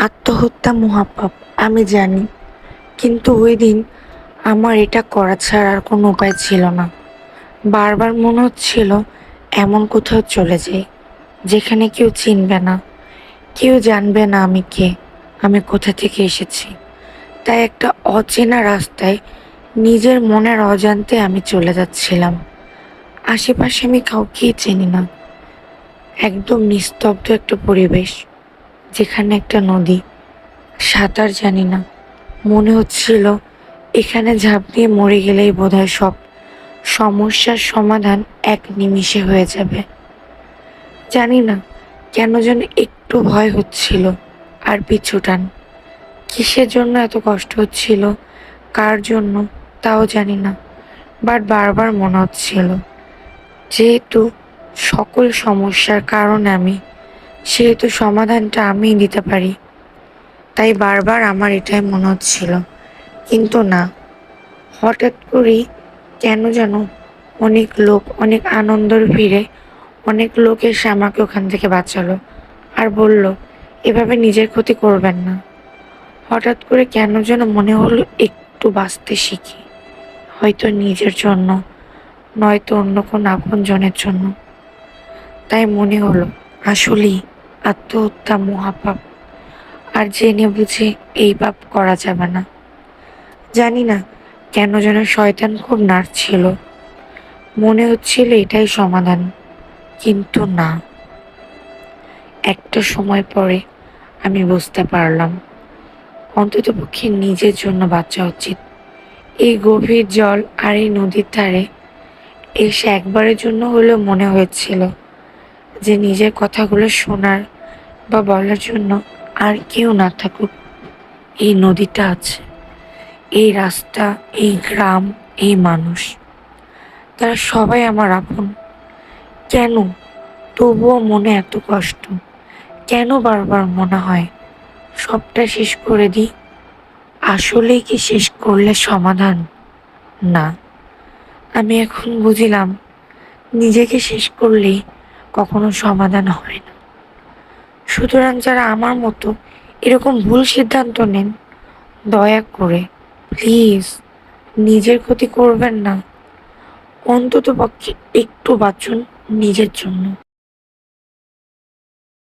আত্মহত্যা মহাপাপ আমি জানি, কিন্তু ওই দিন আমার এটা করা ছাড়া আর কোনো উপায় ছিল না। বারবার মনে হচ্ছিল এমন কোথাও চলে যাই, যেখানে কেউ চিনবে না, কেউ জানবে না আমি কে, আমি কোথা থেকে এসেছি। তাই একটা অচেনা রাস্তায় নিজের মনের অজান্তে আমি চলে যাচ্ছিলাম। আশেপাশে আমি কাউকেই চিনি না, একদম নিস্তব্ধ একটা পরিবেশ, যেখানে একটা নদী, সাঁতার জানি না। মনে হচ্ছিল এখানে ঝাঁপ দিয়ে মরে গেলেই বোধহয় সব সমস্যার সমাধান এক নিমিষে হয়ে যাবে। জানি না কেন যেন একটু ভয় হচ্ছিল, আর পিছু টান। কিসের জন্য এত কষ্ট হচ্ছিল, কার জন্য তাও জানি না, বাট বারবার মনে হচ্ছিল যেহেতু সকল সমস্যার কারণ আমি, সেহেতু সমাধানটা আমিই দিতে পারি। তাই বারবার আমার এটাই মনে হচ্ছিল, কিন্তু না। হঠাৎ করেই কেন যেন অনেক লোক, অনেক আনন্দের ভিড়ে অনেক লোক এসে আমাকে ওখান থেকে বাঁচালো, আর বলল এভাবে নিজের ক্ষতি করবেন না। হঠাৎ করে কেন যেন মনে হলো একটু বাঁচতে শিখি, হয়তো নিজের জন্য, নয়তো অন্য কোনো আপনজনের জন্য। তাই মনে হলো আসলেই আত্মহত্যা মহাপাপ, আর জেনে বুঝে এই পাপ করা যাবে না। জানি না কেন যেন শয়তান খুব নাড়ছিল, মনে হচ্ছিল এটাই সমাধান, কিন্তু না। একটা সময় পরে আমি বুঝতে পারলাম অন্ততপক্ষে নিজের জন্য বাঁচা উচিত। এই গভীর জল আর এই নদীর ধারে এসে একবারের জন্য হলেও মনে হয়েছিল যে নিজের কথাগুলো শোনার বা বলার জন্য আর কেউ না থাকুক, এই নদীটা আছে, এই রাস্তা, এই গ্রাম, এই মানুষ, তারা সবাই আমার আপন। কেন তবুও মনে এত কষ্ট? কেন বারবার মনে হয় সবটা শেষ করে দিই? আসলেই কি শেষ করলে সমাধান? না। আমি এখন বুঝিলাম নিজেকে শেষ করলেই কখনো সমাধান হয় না। সুতরাং যারা আমার মতো এরকম ভুল সিদ্ধান্ত নেন, দয়া করে প্লিজ নিজের ক্ষতি করবেন না। অন্তত পক্ষে একটু বাঁচুন নিজের জন্য।